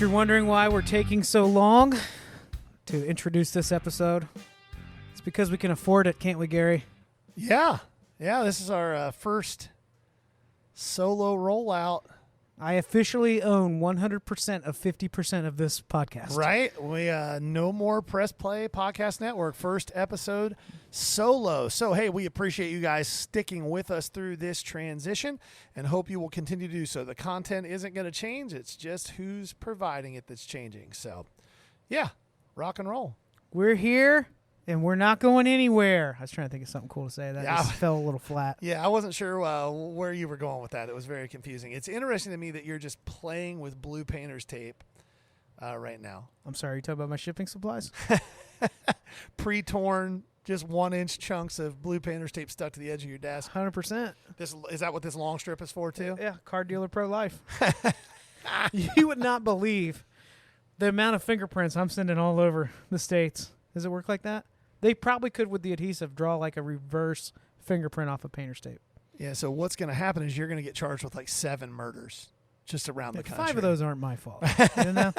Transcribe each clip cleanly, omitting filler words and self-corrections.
you're wondering why we're taking so long to introduce this episode, it's because we can afford it, can't we, Gary? Yeah. This is our first solo rollout. I officially own 100% of 50% of this podcast. Right? We no more Press Play Podcast Network. First episode solo. So, hey, we appreciate you guys sticking with us through this transition and hope you will continue to do so. The content isn't going to change. It's just who's providing it that's changing. So, yeah, rock and roll. We're here, and we're not going anywhere. I was trying to think of something cool to say. That just fell a little flat. Yeah, I wasn't sure where you were going with that. It was very confusing. It's interesting to me that you're just playing with blue painter's tape right now. I'm sorry, you talking about my shipping supplies? Pre-torn, just 1-inch chunks of blue painter's tape stuck to the edge of your desk. 100%. Is that what this long strip is for, too? Yeah, car dealer pro life. You would not believe the amount of fingerprints I'm sending all over the States. Does it work like that? They probably could, with the adhesive, draw like a reverse fingerprint off of painter's tape. Yeah, so what's going to happen is you're going to get charged with like 7 murders just around the country. 5 of those aren't my fault. You know?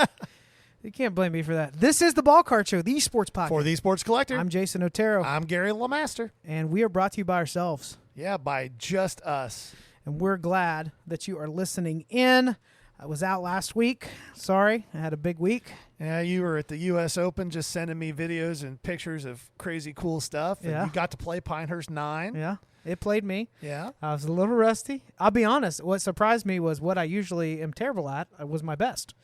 You can't blame me for that. This is the Ball Card Show, the esports podcast. For the Esports Collector. I'm Jason Otero. I'm Gary Lamaster. And we are brought to you by ourselves. Yeah, by just us. And we're glad that you are listening in. I was out last week. Sorry, I had a big week. Yeah, you were at the U.S. Open just sending me videos and pictures of crazy cool stuff. And Yeah. you got to play Pinehurst 9. Yeah, it played me. Yeah. I was a little rusty. I'll be honest. What surprised me was what I usually am terrible at was my best.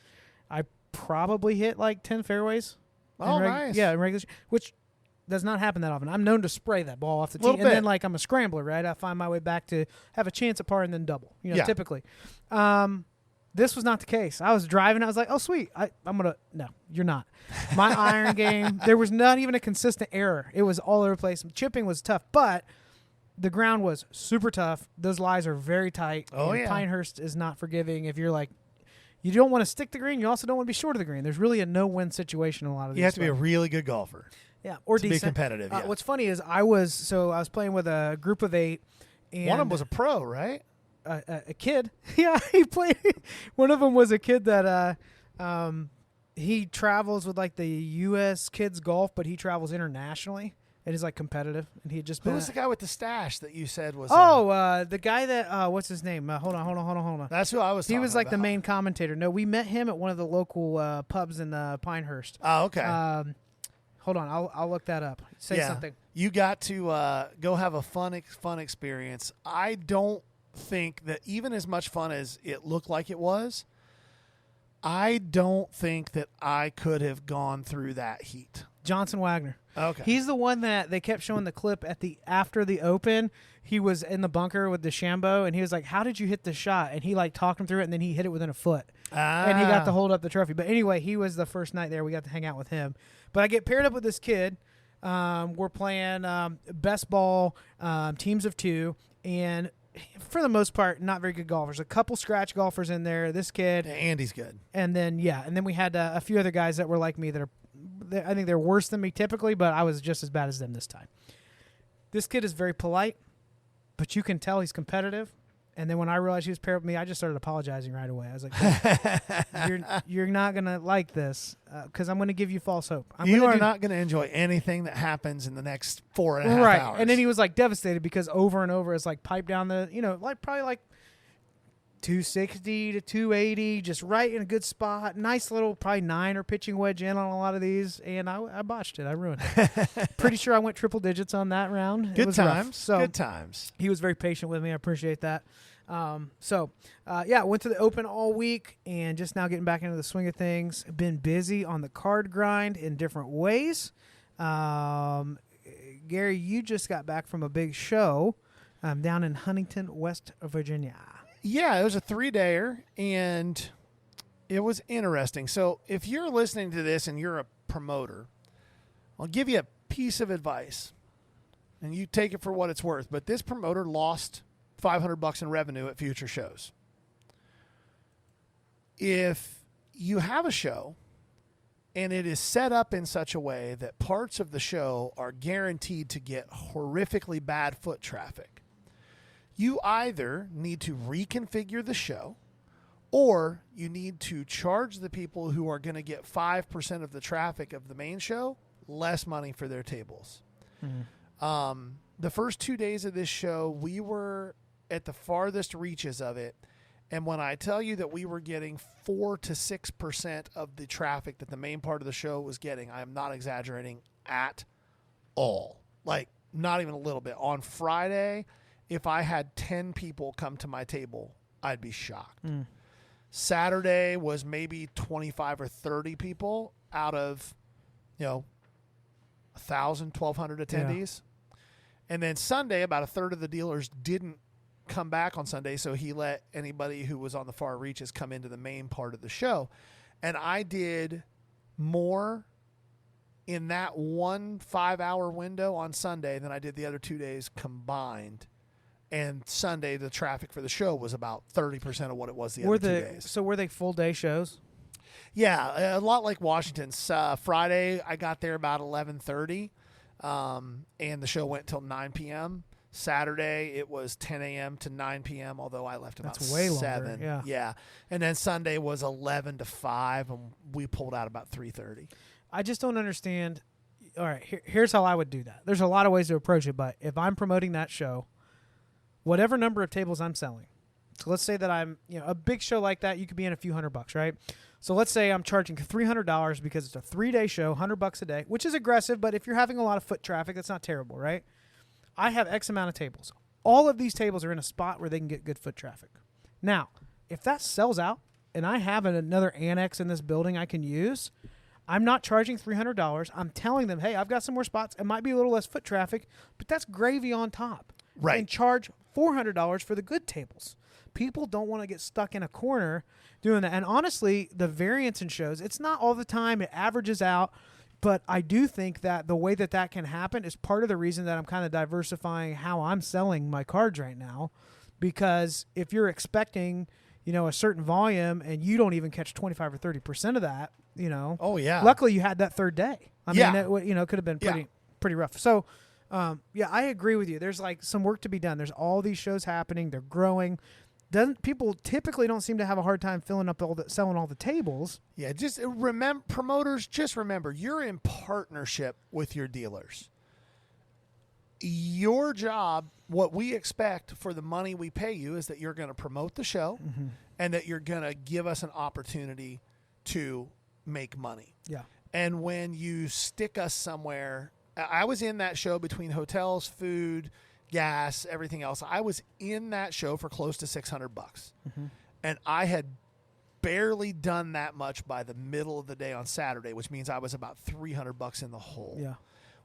I probably hit like 10 fairways. Oh, nice. Yeah, in regular, which does not happen that often. I'm known to spray that ball off the tee. Little And bit. then, like, I'm a scrambler, right? I find my way back to have a chance at par and then double, Yeah. typically. This was not the case. I was driving. I was like, oh, sweet. I'm going to – no, you're not. My iron game, there was not even a consistent error. It was all over the place. Chipping was tough, but the ground was super tough. Those lies are very tight. Oh, and yeah. Pinehurst is not forgiving if you're like – you don't want to stick the green. You also don't want to be short of the green. There's really a no-win situation in a lot of these. You have to be a spots. really good golfer. Yeah, or to decent. be competitive, yeah. What's funny is I was playing with a group of 8. And One of them was a pro, right? a kid. Yeah, he played. One of them was a kid that he travels with like the U.S. kids golf, but he travels internationally and is like competitive. And he had just Who been. was the guy with the stash that you said was? The guy that what's his name? Hold on. That's who I was. He was like the about. main commentator. No, we met him at one of the local pubs in Pinehurst. Oh, okay. Hold on, I'll look that up. Say something. You got to go have a fun experience. I don't think that even as much fun as it looked like it was, I don't think that I could have gone through that heat. Johnson Wagner. Okay. He's the one that they kept showing the clip after the Open. He was in the bunker with DeChambeau, and he was like, how did you hit the shot? And he like talked him through it, and then he hit it within a foot. And he got to hold up the trophy. But anyway, he was the first night there. We got to hang out with him. But I get paired up with this kid. We're playing best ball, teams of 2, and for the most part, not very good golfers. A couple scratch golfers in there. This kid. Yeah, Andy's good. And then we had a few other guys that were like me I think they're worse than me typically, but I was just as bad as them this time. This kid is very polite, but you can tell he's competitive. And then when I realized he was paired with me, I just started apologizing right away. I was like, you're not going to like this because I'm going to give you false hope. You are not going to enjoy anything that happens in the next 4.5 hours. And then he was like devastated because over and over it's like pipe down the, probably like 260 to 280, just right in a good spot. Nice little probably 9er pitching wedge in on a lot of these. And I botched it. I ruined it. Pretty sure I went triple digits on that round. Good times. Rough. So good times. He was very patient with me. I appreciate that. Went to the Open all week and just now getting back into the swing of things. Been busy on the card grind in different ways. Gary, you just got back from a big show down in Huntington, West Virginia. Yeah, it was a 3-dayer, and it was interesting. So if you're listening to this and you're a promoter, I'll give you a piece of advice, and you take it for what it's worth. But this promoter lost $500 in revenue at future shows. If you have a show and it is set up in such a way that parts of the show are guaranteed to get horrifically bad foot traffic, you either need to reconfigure the show or you need to charge the people who are going to get 5% of the traffic of the main show less money for their tables. The first 2 days of this show, we were at the farthest reaches of it. And when I tell you that we were getting 4 to 6% of the traffic that the main part of the show was getting, I am not exaggerating at all. Like, not even a little bit. On Friday, if I had 10 people come to my table, I'd be shocked. Saturday was maybe 25 or 30 people out of, 1,000, 1,200 attendees. And then Sunday, about a third of the dealers didn't come back on Sunday, so he let anybody who was on the far reaches come into the main part of the show. And I did more in that 1 5-hour window on Sunday than I did the other 2 days combined. And Sunday, the traffic for the show was about 30% of what it was the other 2 days. So were they full day shows? Yeah, a lot like Washington's. Friday, I got there about 11:30, and the show went till 9 p.m. Saturday, it was 10 a.m. to 9 p.m., although I left about That's way 7. Longer, yeah. And then Sunday was 11 to 5, and we pulled out about 3:30. I just don't understand. All right, here's how I would do that. There's a lot of ways to approach it, but if I'm promoting that show, whatever number of tables I'm selling, so let's say that I'm, a big show like that, you could be in a few $100, right? So let's say I'm charging $300 because it's a 3-day show, $100 a day, which is aggressive, but if you're having a lot of foot traffic, that's not terrible, right? I have X amount of tables. All of these tables are in a spot where they can get good foot traffic. Now, if that sells out and I have another annex in this building I can use, I'm not charging $300. I'm telling them, hey, I've got some more spots. It might be a little less foot traffic, but that's gravy on top. Right. And charge $400 for the good tables. People don't want to get stuck in a corner doing that. And honestly, the variance in shows, it's not all the time. It averages out. But I do think that the way that can happen is part of the reason that I'm kind of diversifying how I'm selling my cards right now. Because if you're expecting, a certain volume and you don't even catch 25 or 30% of that, Oh, yeah. Luckily, you had that third day. I mean, it could have been pretty rough. So, I agree with you. There's like some work to be done. There's all these shows happening. They're growing. People typically don't seem to have a hard time selling all the tables. Yeah, just remember, promoters, just remember, you're in partnership with your dealers. Your job, what we expect for the money we pay you, is that you're going to promote the show and that you're going to give us an opportunity to make money. Yeah. And when you stick us somewhere, I was in that show between hotels, food, gas, everything else. I was in that show for close to $600, and I had barely done that much by the middle of the day on Saturday, which means I was about $300 in the hole. Yeah.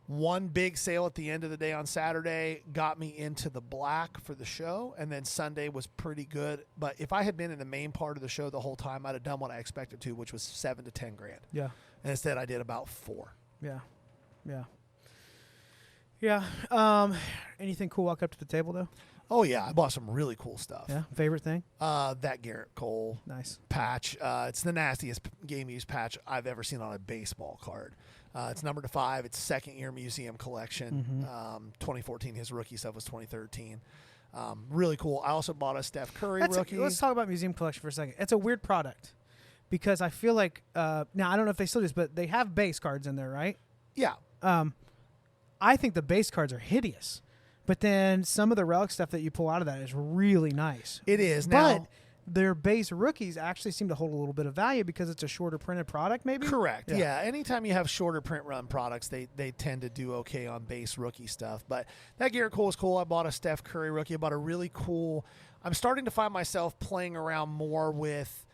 One big sale at the end of the day on Saturday got me into the black for the show, and then Sunday was pretty good. But if I had been in the main part of the show the whole time, I'd have done what I expected to, which was $7 to $10 grand. Yeah. And instead, I did about $4. Yeah. Yeah. Yeah. Anything cool walk up to the table though? Oh yeah, I bought some really cool stuff. Yeah. Favorite thing? That Garrett Cole Nice patch. It's the nastiest game use patch I've ever seen on a baseball card. It's numbered to 5. It's second year museum collection. 2014. His rookie stuff was 2013. Really cool. I also bought a Steph Curry rookie. Let's talk about museum collection for a second. It's a weird product because I feel like now I don't know if they still do this, but they have base cards in there, right? Yeah. I think the base cards are hideous, but then some of the relic stuff that you pull out of that is really nice. It is. But now, their base rookies actually seem to hold a little bit of value because it's a shorter printed product, maybe? Correct. Yeah. Anytime you have shorter print run products, they tend to do okay on base rookie stuff. But that Garrett Cole is cool. I bought a Steph Curry rookie. I bought a really cool. I'm starting to find myself playing around more with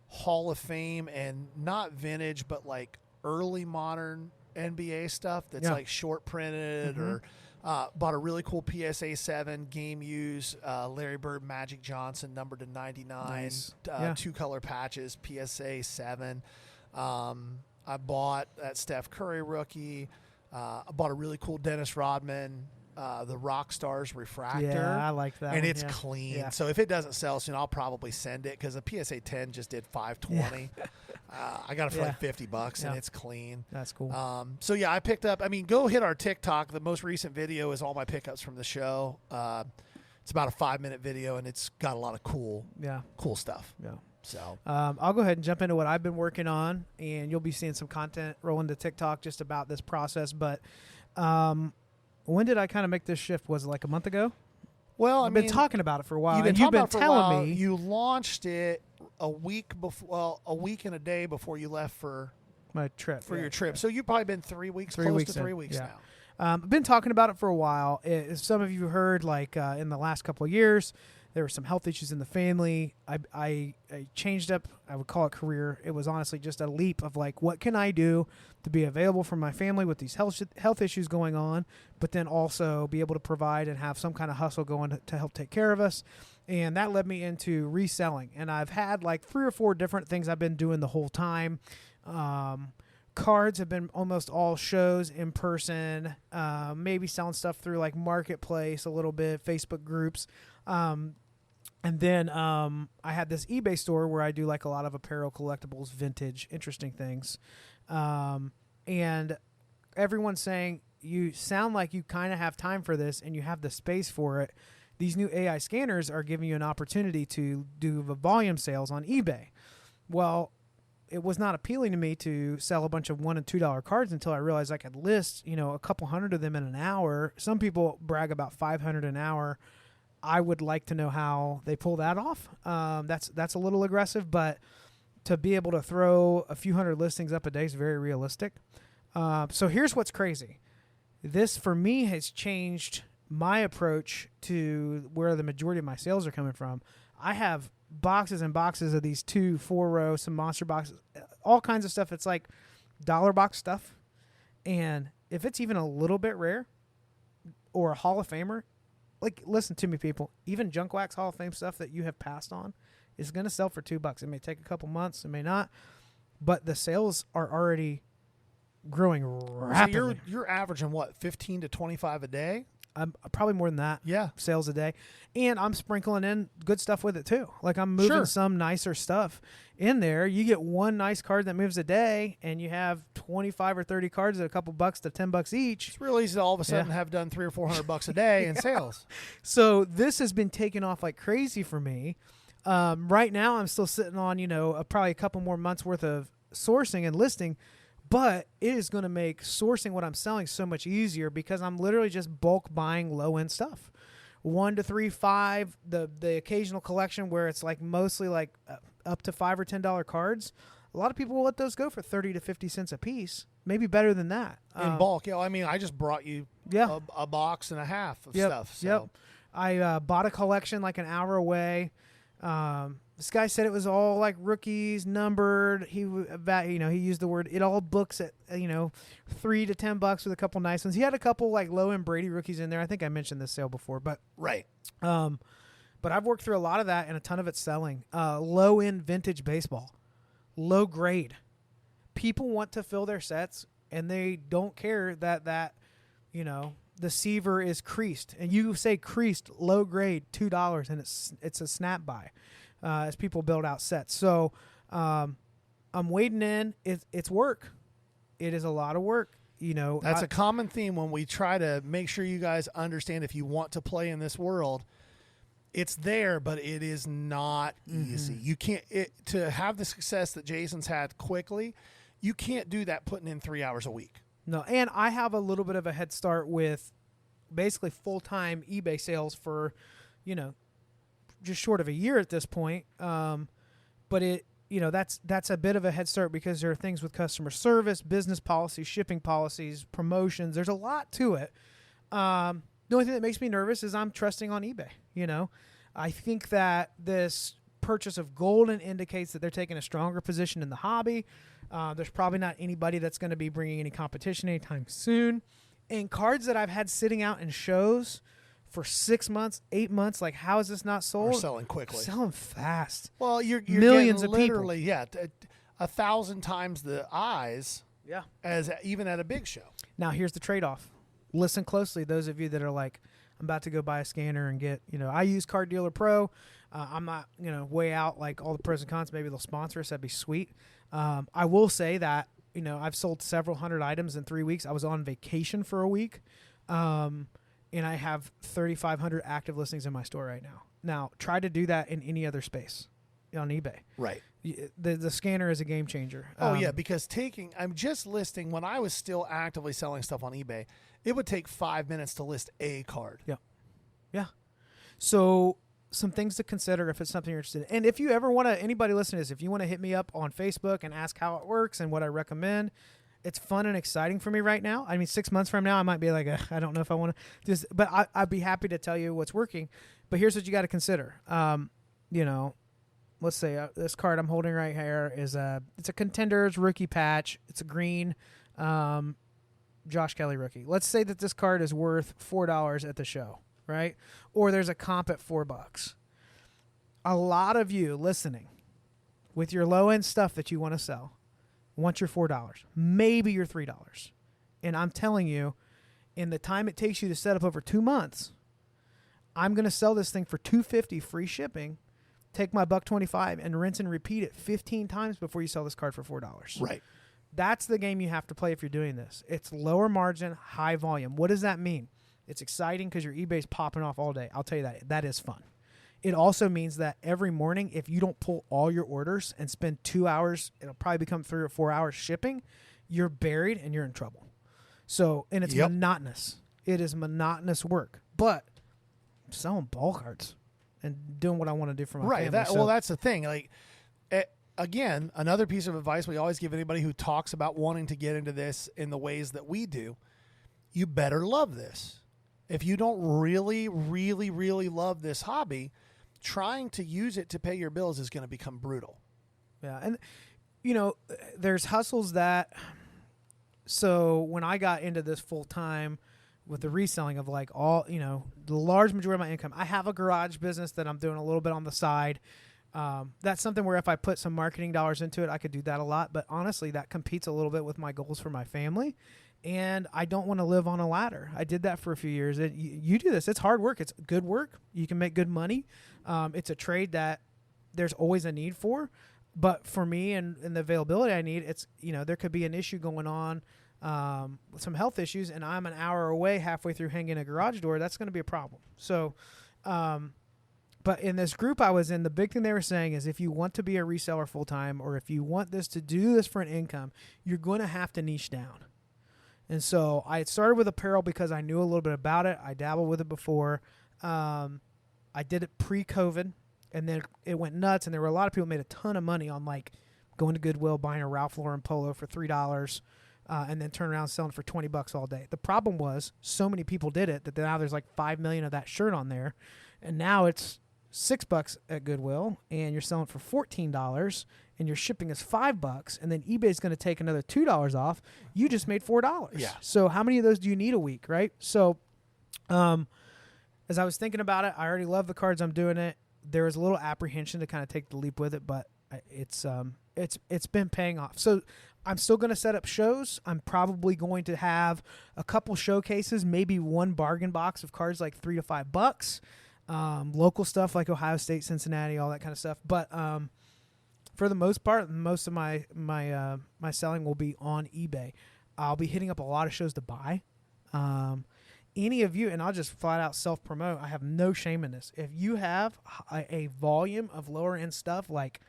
Hall of Fame and not vintage, but like early modern NBA stuff that's like short printed or bought a really cool PSA 7 game use Larry Bird Magic Johnson numbered to 99 Nice. 2 color patches PSA 7. I bought that Steph Curry rookie. I bought a really cool Dennis Rodman the Rock Stars refractor. Yeah, I like that and one, it's yeah. clean. Yeah. So if it doesn't sell soon, I'll probably send it because a PSA 10 just did 520. I got it for like $50 and it's clean. That's cool. So yeah, I picked up. I mean, go hit our TikTok. The most recent video is all my pickups from the show. It's about a 5-minute video and it's got a lot of cool stuff. Yeah. So I'll go ahead and jump into what I've been working on, and you'll be seeing some content rolling to TikTok just about this process. But when did I kind of make this shift? Was it like a month ago? Well, I've been talking about it for a while. You've been telling me. You launched it a week before, well, a week and a day before you left for my trip. Your trip. So you've probably been 3 weeks, close to 3 weeks now. I've been talking about it for a while. As some of you heard, like in the last couple of years, there were some health issues in the family. I changed up, I would call it career. It was honestly just a leap of like, what can I do to be available for my family with these health issues going on, but then also be able to provide and have some kind of hustle going to help take care of us. And that led me into reselling. And I've had like 3 or 4 different things I've been doing the whole time. Cards have been almost all shows in person, maybe selling stuff through like Marketplace a little bit, Facebook groups. And then I had this eBay store where I do like a lot of apparel, collectibles, vintage, interesting things. And everyone's saying, you sound like you kind of have time for this and you have the space for it. These new AI scanners are giving you an opportunity to do the volume sales on eBay. Well, it was not appealing to me to sell a bunch of $1 and $2 cards until I realized I could list, a couple hundred of them in an hour. Some people brag about 500 an hour. I would like to know how they pull that off. That's a little aggressive, but to be able to throw a few hundred listings up a day is very realistic. So here's what's crazy. This, for me, has changed my approach to where the majority of my sales are coming from. I have boxes and boxes of these 2 4-row, some monster boxes, all kinds of stuff. It's like dollar box stuff. And if it's even a little bit rare or a Hall of Famer, like, listen to me, people, even Junk Wax Hall of Fame stuff that you have passed on is going to sell for $2. It may take a couple months. It may not. But the sales are already growing rapidly. So you're averaging, what, 15 to 25 a day? Probably more than that. Yeah. Sales a day. And I'm sprinkling in good stuff with it too. Like I'm moving some nicer stuff in there. You get one nice card that moves a day and you have 25 or 30 cards at a couple bucks to $10 each. It's real easy to all of a sudden have done $300 or $400 a day in sales. So this has been taking off like crazy for me. Right now I'm still sitting on, probably a couple more months worth of sourcing and listing. But it is going to make sourcing what I'm selling so much easier because I'm literally just bulk buying low-end stuff. 1 to 3, 5, the occasional collection where it's like mostly like up to $5 or $10 cards. A lot of people will let those go for 30 to 50 cents a piece, maybe better than that. In bulk. Yeah, I mean, I just brought you a box and a half of stuff. So. Yep. I bought a collection like an hour away. This guy said it was all like rookies, numbered. He used the word, it all books at, $3 to $10 with a couple nice ones. He had a couple like low end Brady rookies in there. I think I mentioned this sale before, but right. But I've worked through a lot of that and a ton of it selling. Low end vintage baseball, low grade. People want to fill their sets and they don't care that the Seaver is creased, and you say creased, low grade, $2, and it's a snap buy as people build out sets. So I'm wading in. It's work. It is a lot of work. That's a common theme when we try to make sure you guys understand if you want to play in this world. It's there, but it is not easy. You can't to have the success that Jason's had quickly. You can't do that putting in 3 hours a week. No, and I have a little bit of a head start with basically full-time eBay sales for, just short of a year at this point. But that's a bit of a head start because there are things with customer service, business policies, shipping policies, promotions. There's a lot to it. The only thing that makes me nervous is I'm trusting on eBay. I think that this purchase of Golden indicates that they're taking a stronger position in the hobby. There's probably not anybody that's going to be bringing any competition anytime soon. And cards that I've had sitting out in shows for 6 months, 8 months, like how is this not sold? We're selling quickly. Selling fast. Well, you're millions of literally, people. 1,000 times the eyes. Yeah. As even at a big show. Now here's the trade-off. Listen closely, those of you that are like, I'm about to go buy a scanner and get, I use Card Dealer Pro. I'm not, way out like all the pros and cons. Maybe they'll sponsor us. That'd be sweet. I will say that, I've sold several hundred items in 3 weeks. I was on vacation for a week. And I have 3,500 active listings in my store right now. Now, try to do that in any other space. on eBay. Right. The scanner is a game changer. Oh, yeah, because I'm just listing, when I was still actively selling stuff on eBay, it would take 5 minutes to list a card. Yeah. Yeah. So some things to consider if it's something you're interested in. And if you ever want to, anybody listening to this, if you want to hit me up on Facebook and ask how it works and what I recommend, it's fun and exciting for me right now. I mean, 6 months from now, I might be like, I don't know if I want to do this, but I'd be happy to tell you what's working. But here's what you got to consider. Let's say this card I'm holding right here it's a Contenders rookie patch. It's a green Josh Kelly rookie. Let's say that this card is worth $4 at the show, right? Or there's a comp at $4. A lot of you listening with your low end stuff that you want to sell want your $4, maybe your $3. And I'm telling you, in the time it takes you to set up over 2 months, I'm going to sell this thing for $250 free shipping. Take my $125 and rinse and repeat it 15 times before you sell this card for $4. Right. That's the game you have to play if you're doing this. It's lower margin, high volume. What does that mean? It's exciting because your eBay's popping off all day. I'll tell you that. That is fun. It also means that every morning, if you don't pull all your orders and spend 2 hours, it'll probably become 3 or 4 hours shipping, you're buried and you're in trouble. So, and it's monotonous. It is monotonous work. But I'm selling ball cards and doing what I want to do for my family. Well, that's the thing. Like, again, another piece of advice we always give anybody who talks about wanting to get into this in the ways that we do, you better love this. If you don't really, really, really love this hobby, trying to use it to pay your bills is going to become brutal. Yeah. And, there's hustles that, so when I got into this full time with the reselling of like all, the large majority of my income, I have a garage business that I'm doing a little bit on the side. That's something where if I put some marketing dollars into it, I could do that a lot. But honestly, that competes a little bit with my goals for my family. And I don't want to live on a ladder. I did that for a few years. You do this. It's hard work. It's good work. You can make good money. It's a trade that there's always a need for. But for me and the availability I need, it's, there could be an issue going on, with some health issues, and I'm an hour away halfway through hanging a garage door. That's going to be a problem. So, but in this group I was in, the big thing they were saying is if you want to be a reseller full time, or if you want this to do this for an income, you're going to have to niche down. And so I had started with apparel because I knew a little bit about it. I dabbled with it before. I did it pre-COVID, and then it went nuts, and there were a lot of people who made a ton of money on like going to Goodwill, buying a Ralph Lauren polo for $3, and then turn around and selling for $20 all day. The problem was so many people did it that now there's like 5 million of that shirt on there, and now it's $6 at Goodwill, and you're selling for $14, and your shipping is $5, and then eBay's going to take another $2 off. You just made $4. Yeah. So how many of those do you need a week, right? So, as I was thinking about it, I already love the cards. I'm doing it. There was a little apprehension to kind of take the leap with it, but it's been paying off. So I'm still going to set up shows. I'm probably going to have a couple showcases, maybe one bargain box of cards like $3 to $5. Local stuff like Ohio State, Cincinnati, all that kind of stuff. But for the most part, most of my selling will be on eBay. I'll be hitting up a lot of shows to buy. Any of you, and I'll just flat out self-promote, I have no shame in this. If you have a volume of lower-end stuff like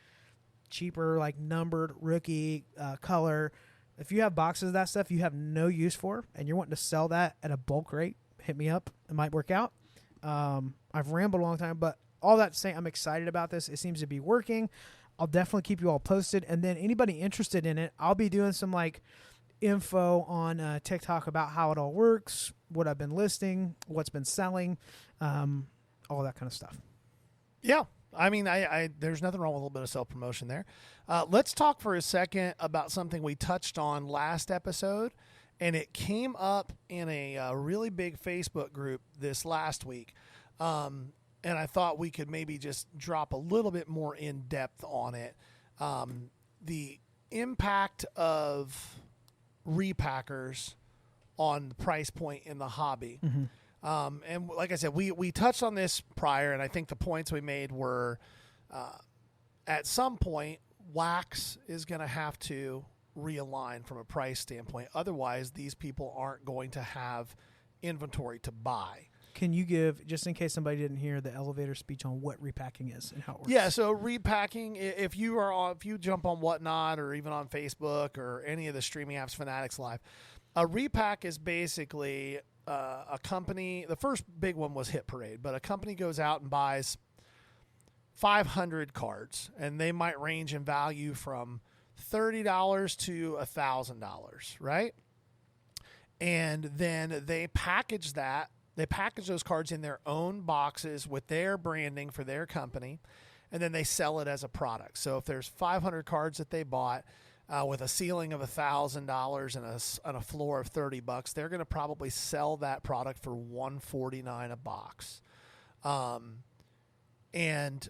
cheaper, like numbered, rookie, color, if you have boxes of that stuff you have no use for and you're wanting to sell that at a bulk rate, hit me up. It might work out. I've rambled a long time, but all that to say, I'm excited about this. It seems to be working. I'll definitely keep you all posted. And then anybody interested in it, I'll be doing some like info on TikTok about how it all works, what I've been listing, what's been selling, all that kind of stuff. Yeah. I mean, I there's nothing wrong with a little bit of self-promotion there. Let's talk for a second about something we touched on last episode, and it came up in a really big Facebook group this last week. And I thought we could maybe just drop a little bit more in depth on it. The impact of repackers on the price point in the hobby. Mm-hmm. And like I said, we touched on this prior, and I think the points we made were at some point, wax is going to have to realign from a price standpoint. Otherwise, these people aren't going to have inventory to buy. Can you give, just in case somebody didn't hear, the elevator speech on what repacking is and how it works? Yeah, so repacking, if you jump on Whatnot or even on Facebook or any of the streaming apps, Fanatics Live, a repack is basically a company. The first big one was Hit Parade, but a company goes out and buys 500 cards, and they might range in value from $30 to $1,000, right? And then they package that. They package those cards in their own boxes with their branding for their company, and then they sell it as a product. So if there's 500 cards that they bought with a ceiling of $1,000 and a floor of $30, they're going to probably sell that product for $149 a box, and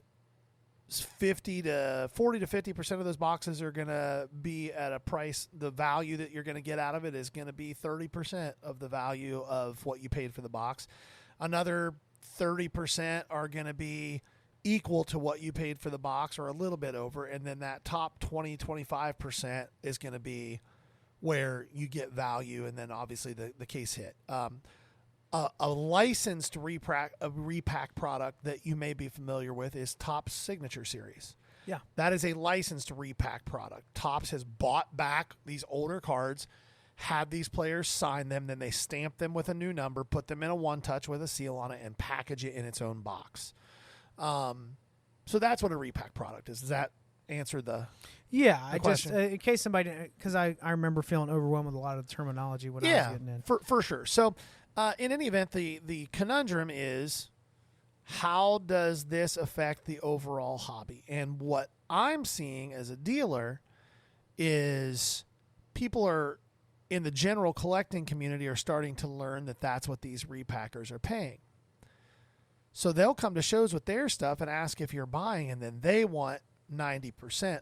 40 to 50% of those boxes are going to be at a price. The value that you're going to get out of it is going to be 30% of the value of what you paid for the box. Another 30% are going to be equal to what you paid for the box or a little bit over. And then that top 25% is going to be where you get value. And then obviously the case hit. A licensed repack product that you may be familiar with is Topps Signature Series. Yeah. That is a licensed repack product. Topps has bought back these older cards, had these players sign them, then they stamp them with a new number, put them in a one-touch with a seal on it, and package it in its own box. So that's what a repack product is. Does that answer the I question? just in case somebody, because I remember feeling overwhelmed with a lot of the terminology when I was getting in. For sure. So in any event, the conundrum is, how does this affect the overall hobby? And what I'm seeing as a dealer is people are in the general collecting community are starting to learn that that's what these repackers are paying. So they'll come to shows with their stuff and ask if you're buying, and then they want 90%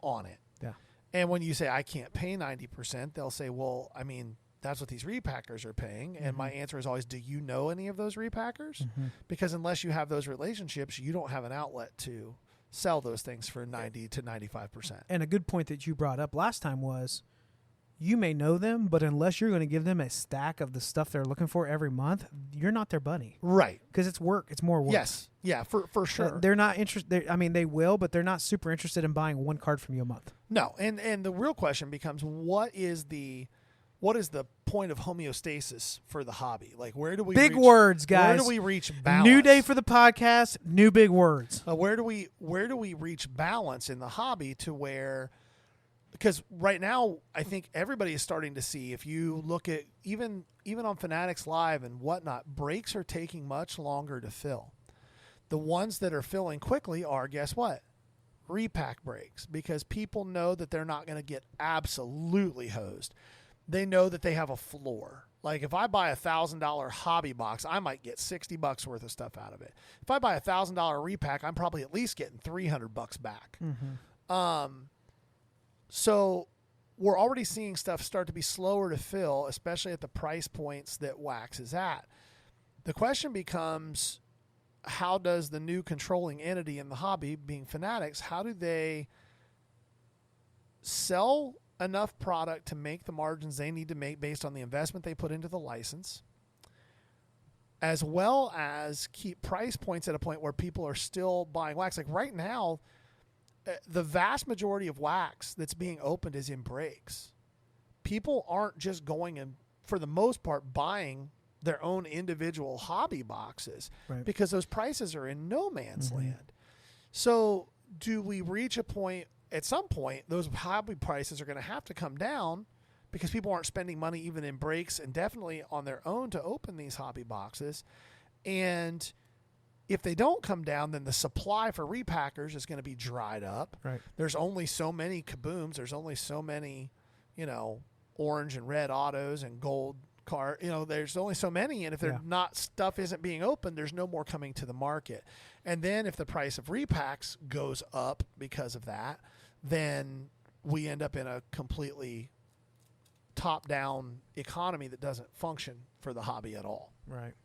on it. Yeah. And when you say, I can't pay 90%, they'll say, well, I mean, that's what these repackers are paying. And my answer is always, do you know any of those repackers? Because unless you have those relationships, you don't have an outlet to sell those things for 90 to 95%. And a good point that you brought up last time was, you may know them, but unless you're going to give them a stack of the stuff they're looking for every month, you're not their buddy. Right. Because it's work. It's more work. Yes. Yeah, for sure. They're not interested. I mean, they will, but they're not super interested in buying one card from you a month. No. And the real question becomes, what is the point of homeostasis for the hobby? Like, where do we big words, guys? Where do we reach balance? New day for the podcast. New big words. Where do we reach balance in the hobby to where? Because right now, I think everybody is starting to see, if you look at even on Fanatics Live and whatnot, breaks are taking much longer to fill. The ones that are filling quickly are, guess what? Repack breaks, because people know that they're not going to get absolutely hosed. They know that they have a floor. Like, if I buy $1,000 hobby box, I might get $60 worth of stuff out of it. If I buy a $1,000 repack, I'm probably at least getting $300 back. So we're already seeing stuff start to be slower to fill, especially at the price points that Wax is at. The question becomes, how does the new controlling entity in the hobby, being Fanatics, how do they sell enough product to make the margins they need to make based on the investment they put into the license, as well as keep price points at a point where people are still buying Wax? Like right now, the vast majority of Wax that's being opened is in breaks. People aren't just going and, for the most part, buying their own individual hobby boxes, because those prices are in no man's land. So do we reach a point, at some point, those hobby prices are going to have to come down, because people aren't spending money even in breaks and definitely on their own to open these hobby boxes. And if they don't come down, then the supply for repackers is going to be dried up. Right. There's only so many kabooms. There's only so many, orange and red autos and gold car. There's only so many. And if they're stuff isn't being opened, there's no more coming to the market. And then if the price of repacks goes up because of that, then we end up in a completely top-down economy that doesn't function for the hobby at all. Right.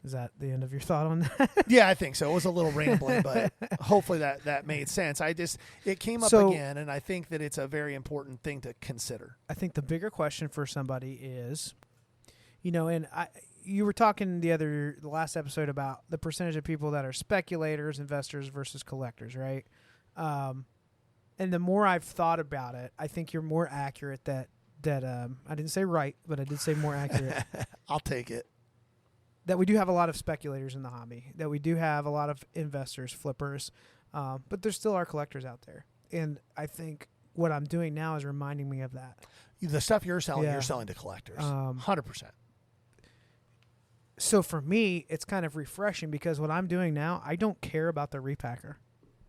Is that the end of your thought on that? Yeah, I think so. It was a little rambling, but hopefully that made sense. It came up again, and I think that it's a very important thing to consider. I think the bigger question for somebody is, And you were talking the last episode about the percentage of people that are speculators, investors versus collectors, right? And the more I've thought about it, I think you're more accurate that I didn't say right, but I did say more accurate. I'll take it. That we do have a lot of speculators in the hobby, that we do have a lot of investors, flippers, but there still are collectors out there. And I think what I'm doing now is reminding me of that. The stuff you're selling to collectors. 100%. So for me, it's kind of refreshing because what I'm doing now, I don't care about the repacker.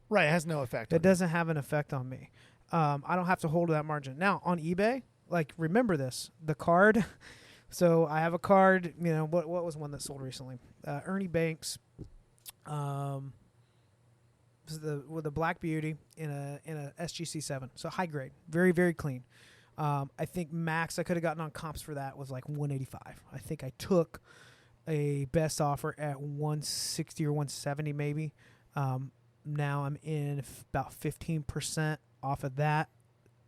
Right, it has no effect. It doesn't have an effect on me. I don't have to hold that margin. Now, on eBay, remember this, the card. So I have a card, what was one that sold recently? Ernie Banks, with a Black Beauty in a SGC 7. So high grade, very, very clean. I think max I could have gotten on comps for that was like 185. I think I took a best offer at 160 or 170 maybe. Now I'm in about 15% off of that.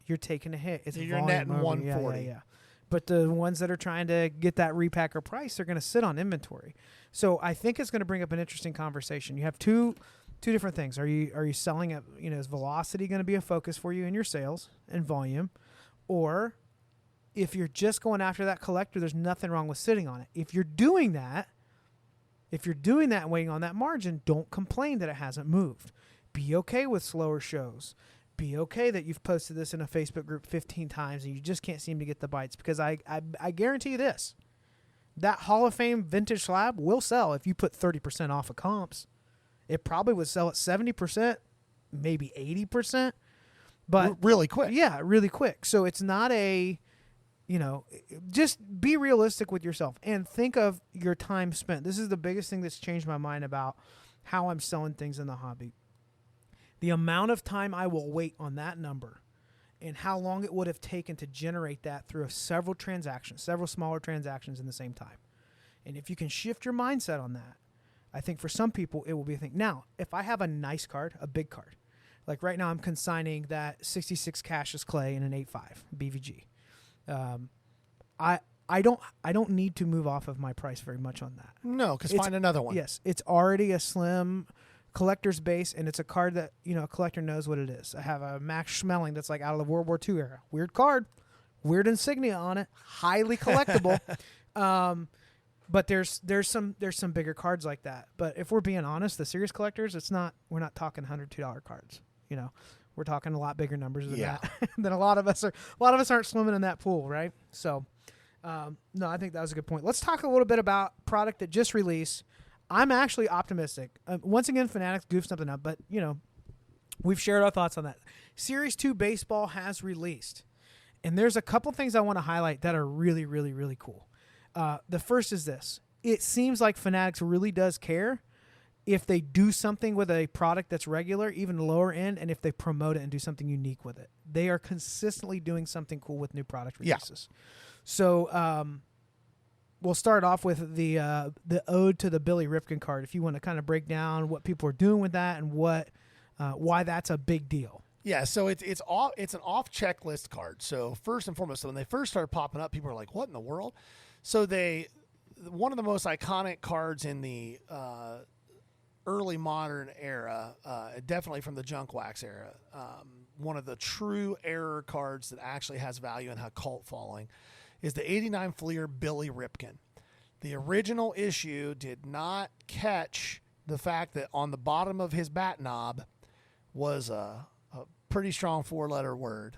You're taking a hit. It's you're netting 140. Yeah. But the ones that are trying to get that repacker price are going to sit on inventory. So I think it's going to bring up an interesting conversation. You have two different things. Are you selling at, is velocity going to be a focus for you in your sales and volume? Or if you're just going after that collector, there's nothing wrong with sitting on it. If you're doing that and waiting on that margin, don't complain that it hasn't moved. Be okay with slower shows. Be okay that you've posted this in a Facebook group 15 times and you just can't seem to get the bites, because I guarantee you this, that Hall of Fame vintage slab will sell if you put 30% off of comps. It probably would sell at 70%, maybe 80%, but really quick. Yeah, really quick. So it's not just be realistic with yourself and think of your time spent. This is the biggest thing that's changed my mind about how I'm selling things in the hobby. The amount of time I will wait on that number and how long it would have taken to generate that through several smaller transactions in the same time. And if you can shift your mindset on that, I think for some people it will be a thing. Now, if I have a nice card, a big card, like right now I'm consigning that 66 Cassius Clay in an 8.5 BVG. I don't need to move off of my price very much on that. No, because find another one. Yes, it's already a slim collector's base, and it's a card that a collector knows what it is. I have a Max Schmeling that's like out of the World War II era. Weird card, weird insignia on it, highly collectible. But there's some bigger cards like that. But if we're being honest, the serious collectors, we're not talking $102 cards. We're talking a lot bigger numbers than that. Than a lot of us are. A lot of us aren't swimming in that pool, right? So, no, I think that was a good point. Let's talk a little bit about product that just released. I'm actually optimistic. Once again, Fanatics goofed something up, but we've shared our thoughts on that. Series 2 baseball has released, and there's a couple things I want to highlight that are really, really, really cool. The first is this: it seems like Fanatics really does care if they do something with a product that's regular, even lower end, and if they promote it and do something unique with it. They are consistently doing something cool with new product releases. Yeah. So we'll start off with the ode to the Billy Ripken card, if you want to kind of break down what people are doing with that and why that's a big deal. Yeah, so it's an off checklist card. So first and foremost, when they first started popping up, people were like, "What in the world?" So one of the most iconic cards in the early modern era, definitely from the junk wax era, one of the true error cards that actually has value and had cult following, is the 89 Fleer Billy Ripken. The original issue did not catch the fact that on the bottom of his bat knob was a pretty strong 4-letter word.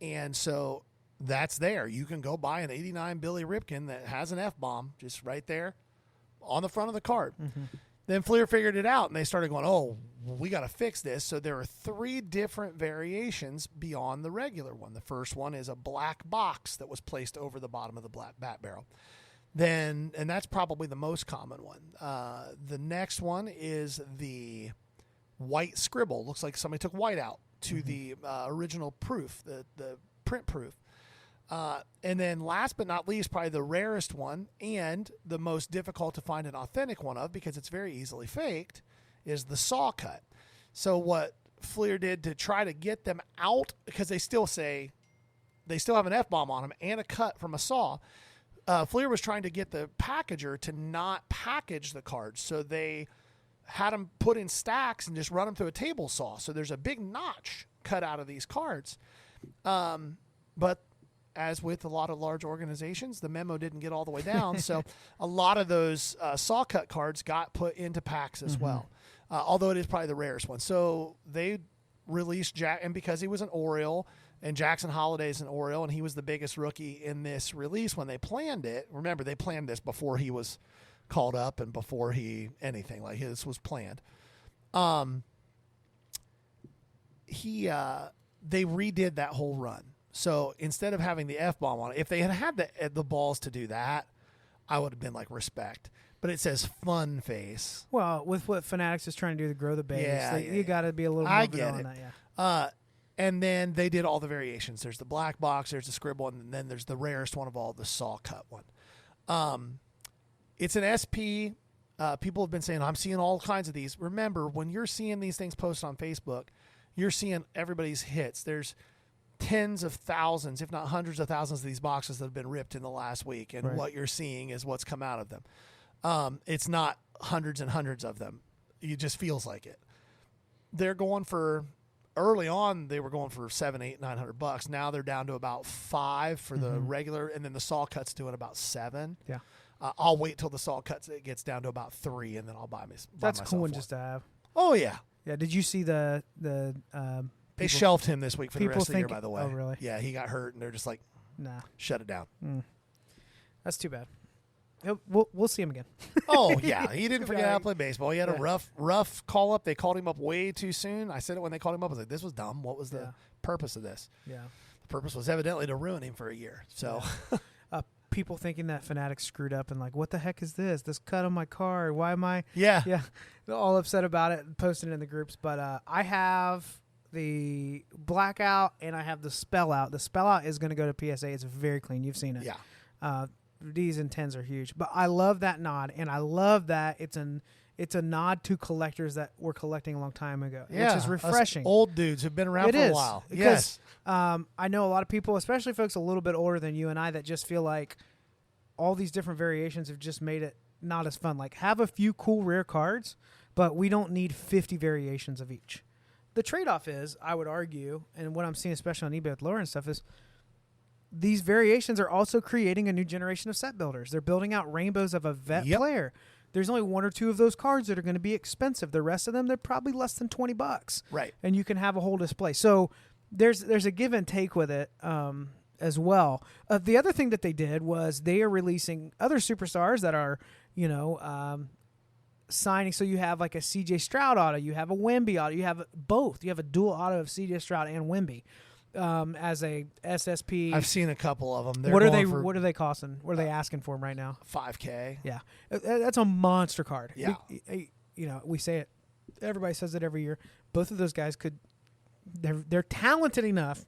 And so that's there. You can go buy an 89 Billy Ripken that has an F-bomb just right there on the front of the card. Mm-hmm. Then Fleer figured it out, and they started going, oh, we got to fix this. So there are 3 different variations beyond the regular one. The first one is a black box that was placed over the bottom of the black bat barrel. And that's probably the most common one. The next one is the white scribble. Looks like somebody took white out to the original proof, the print proof. And then last but not least, probably the rarest one and the most difficult to find an authentic one of, because it's very easily faked, is the saw cut. So what Fleer did to try to get them out, because they still have an F-bomb on them and a cut from a saw, Fleer was trying to get the packager to not package the cards, so they had them put in stacks and just run them through a table saw. So there's a big notch cut out of these cards. But as with a lot of large organizations, the memo didn't get all the way down. So a lot of those saw cut cards got put into packs as well, although it is probably the rarest one. So they released Jack, and because he was an Oriole, and Jackson Holliday's an Oriole, and he was the biggest rookie in this release when they planned it. Remember, they planned this before he was called up and before anything like this was planned. They redid that whole run. So instead of having the F-bomb on it, if they had had the balls to do that, I would have been like, respect. But it says fun face. Well, with what Fanatics is trying to do to grow the base, you got to be a little more on that. Yeah. And then they did all the variations. There's the black box, there's the scribble, and then there's the rarest one of all, the saw cut one. It's an SP. People have been saying, I'm seeing all kinds of these. Remember, when you're seeing these things posted on Facebook, you're seeing everybody's hits. There's tens of thousands, if not hundreds of thousands of these boxes that have been ripped in the last week, and what you're seeing is what's come out of them. It's not hundreds and hundreds of them. It just feels like it. They're going for... Early on, they were going for $700, $800, $900. Now they're down to about $5 for the regular, and then the saw cut's doing about $7. Yeah, I'll wait till the saw cuts it gets down to about $3, and then I'll buy myself. That's cool one just to have. Oh yeah, yeah. Did you see the? They shelved him this week for the rest of the year. By the way, oh really? Yeah, he got hurt, and they're just like, nah, shut it down. That's too bad. We'll see him again. Oh yeah, he didn't forget how to play baseball. He had a rough call up. They called him up way too soon. I said it when they called him up. I was like, this was dumb. What was the purpose of this? Yeah, the purpose was evidently to ruin him for a year. So, people thinking that Fanatics screwed up and like, what the heck is this? This cut on my card. Why am I? Yeah, they're all upset about it, and posting it in the groups. But I have the blackout and I have the spell out. The spell out is going to go to PSA. It's very clean. You've seen it. Yeah. These and 10s are huge, but I love that nod, and I love that it's a nod to collectors that were collecting a long time ago, which is refreshing. Us old dudes who've been around for a while. Yes, I know a lot of people, especially folks a little bit older than you and I, that just feel like all these different variations have just made it not as fun. Like, have a few cool rare cards, but we don't need 50 variations of each. The trade-off is, I would argue, and what I'm seeing especially on eBay with lower end stuff is, these variations are also creating a new generation of set builders. They're building out rainbows of a vet player. There's only one or two of those cards that are going to be expensive. The rest of them, they're probably less than $20. Right. And you can have a whole display. So there's a give and take with it as well. The other thing that they did was they are releasing other superstars that are, signing. So you have like a CJ Stroud auto. You have a Wemby auto. You have both. You have a dual auto of CJ Stroud and Wemby. As a SSP. I've seen a couple of them. What are they costing? What are they asking for them right now? $5,000. Yeah. That's a monster card. Yeah. We say it. Everybody says it every year. Both of those guys they're talented enough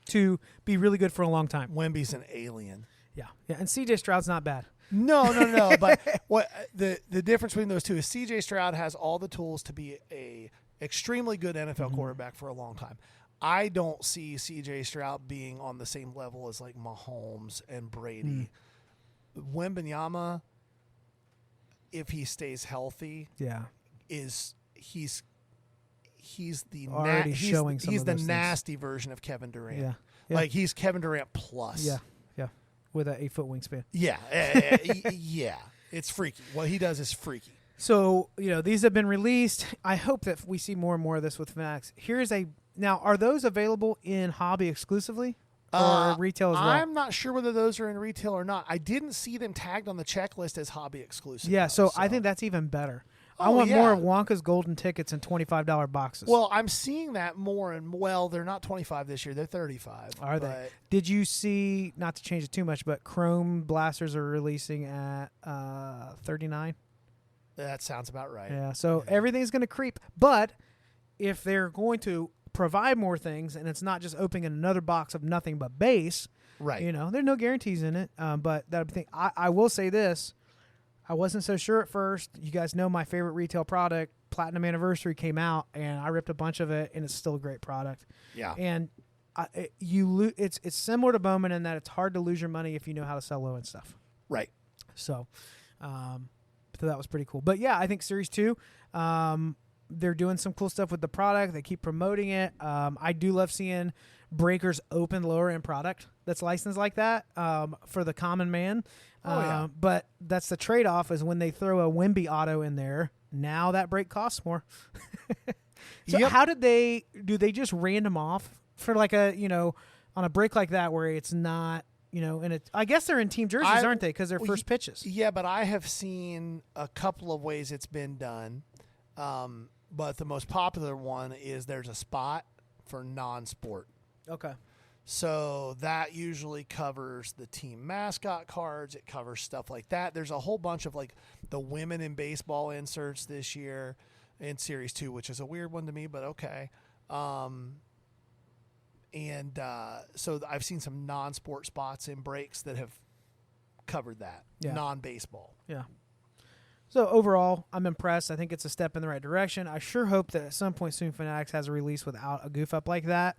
to be really good for a long time. Wemby's an alien. Yeah. Yeah. And CJ Stroud's not bad. No. But what the difference between those two is CJ Stroud has all the tools to be a extremely good NFL quarterback for a long time. I don't see C.J. Stroud being on the same level as like Mahomes and Brady. Wembanyama, if he stays healthy, he's the showing some he's of the those nasty version of Kevin Durant. Yeah. Like he's Kevin Durant plus. Yeah, with an 8-foot wingspan. Yeah, yeah, it's freaky. What he does is freaky. So these have been released. I hope that we see more and more of this with Fanatics. Now, are those available in hobby exclusively or retail as well? I'm not sure whether those are in retail or not. I didn't see them tagged on the checklist as hobby exclusive. Yeah, so I think that's even better. I want more of Wonka's golden tickets in $25 boxes. Well, I'm seeing that more and they're not 25 this year. They're 35. Are they? Did you see, not to change it too much, but Chrome blasters are releasing at 39? That sounds about right. Yeah, so everything's going to creep. But if they're going to provide more things, and it's not just opening another box of nothing but base. Right. There's no guarantees in it. But that thing, I will say this: I wasn't so sure at first. You guys know my favorite retail product, Platinum Anniversary, came out, and I ripped a bunch of it, and it's still a great product. Yeah. And it's similar to Bowman in that it's hard to lose your money if you know how to sell low end stuff. Right. So, so that was pretty cool. But yeah, I think Series 2, they're doing some cool stuff with the product. They keep promoting it. I do love seeing breakers open lower end product that's licensed like that for the common man. But that's the trade-off is when they throw a Wimby auto in there, now that brake costs more. So how do they just random off for like a, on a break like that where it's not, and I guess they're in team jerseys, aren't they? Because they're first pitches. Yeah, but I have seen a couple of ways it's been done. But the most popular one is there's a spot for non-sport. Okay. So that usually covers the team mascot cards. It covers stuff like that. There's a whole bunch of like the women in baseball inserts this year in Series 2, which is a weird one to me, but okay. So I've seen some non-sport spots in breaks that have covered that, non-baseball. Yeah. So overall, I'm impressed. I think it's a step in the right direction. I sure hope that at some point soon Fanatics has a release without a goof up like that.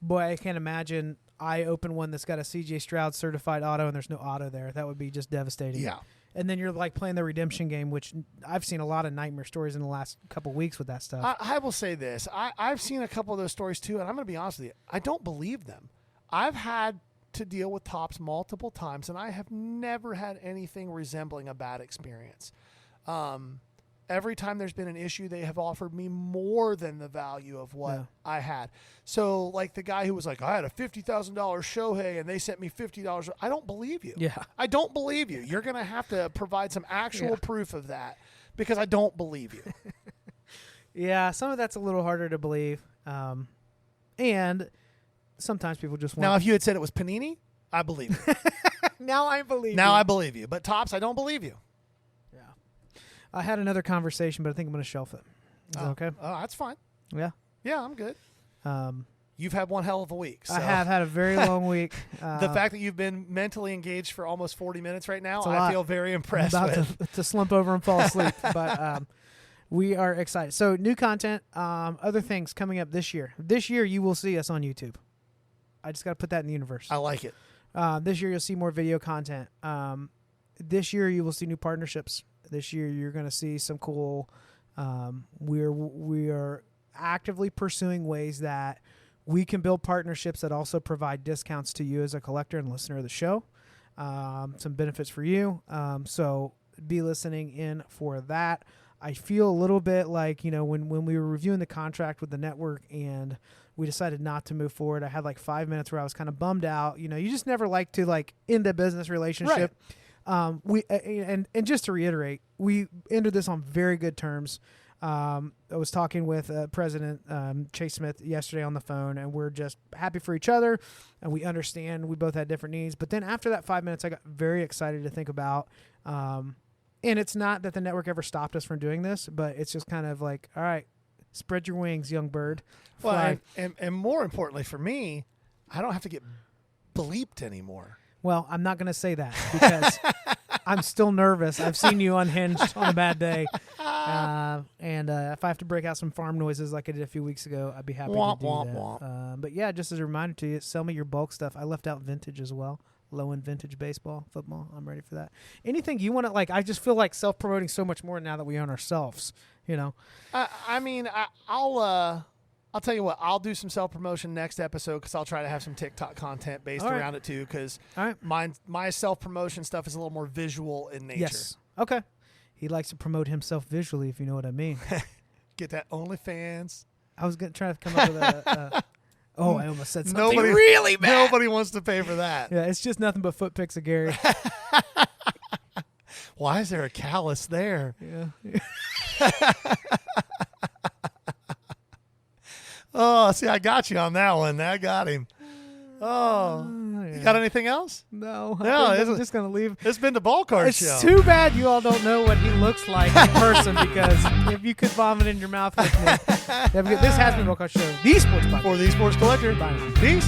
Boy, I can't imagine I open one that's got a CJ Stroud certified auto and there's no auto there. That would be just devastating. Yeah. And then you're like playing the redemption game, which I've seen a lot of nightmare stories in the last couple of weeks with that stuff. I will say this. I've seen a couple of those stories too, and I'm going to be honest with you. I don't believe them. I've had to deal with Topps multiple times, and I have never had anything resembling a bad experience. Every time there's been an issue, they have offered me more than the value of what I had. So, like the guy who was like, I had a $50,000 Shohei, and they sent me $50. I don't believe you. Yeah. I don't believe you. You're going to have to provide some actual proof of that because I don't believe you. Yeah, some of that's a little harder to believe. And sometimes people just want... Now, if you had said it was Panini, I believe you. Now I believe you. Now I believe you. But Topps, I don't believe you. I had another conversation, but I think I'm going to shelf it. Is that okay? Oh, that's fine. Yeah. Yeah, I'm good. You've had one hell of a week. So. I have had a very long week. The fact that you've been mentally engaged for almost 40 minutes right now, I feel very impressed I'm with. about to slump over and fall asleep, but we are excited. So new content, other things coming up this year. This year you will see us on YouTube. I just got to put that in the universe. I like it. This year you'll see more video content. This year you will see new partnerships. This year you're going to see some cool. We are actively pursuing ways that we can build partnerships that also provide discounts to you as a collector and listener of the show. Some benefits for you. So be listening in for that. I feel a little bit like, when we were reviewing the contract with the network and we decided not to move forward, I had like 5 minutes where I was kind of bummed out. You just never like to end a business relationship. Right. And just to reiterate, we ended this on very good terms. I was talking with President Chase Smith yesterday on the phone, and we're just happy for each other, and we understand we both had different needs. But then after that 5 minutes, I got very excited to think about, and it's not that the network ever stopped us from doing this, but it's just kind of like, all right, spread your wings, young bird. Fly. Well, and more importantly for me, I don't have to get bleeped anymore. Well, I'm not going to say that because I'm still nervous. I've seen you unhinged on a bad day. And if I have to break out some farm noises like I did a few weeks ago, I'd be happy to do that. But yeah, just as a reminder to you, sell me your bulk stuff. I left out vintage as well. Low-end vintage baseball, football. I'm ready for that. Anything you want to, I just feel like self-promoting so much more now that we own ourselves, I'll tell you what, I'll do some self-promotion next episode because I'll try to have some TikTok content based around it too because my self-promotion stuff is a little more visual in nature. Yes. Okay. He likes to promote himself visually, if you know what I mean. Get that OnlyFans. I was going to try to come up with I almost said something really bad. Nobody wants to pay for that. Yeah, it's just nothing but foot pics of Gary. Why is there a callus there? Yeah. Oh, see, I got you on that one. I got him. Oh, you got anything else? No. I'm just going to leave. It's been the ball card show. It's too bad you all don't know what he looks like in person because if you could vomit in your mouth with me. This has been Ball Card Show, the Sports Podcast. For the Sports Collector. Bye. Peace.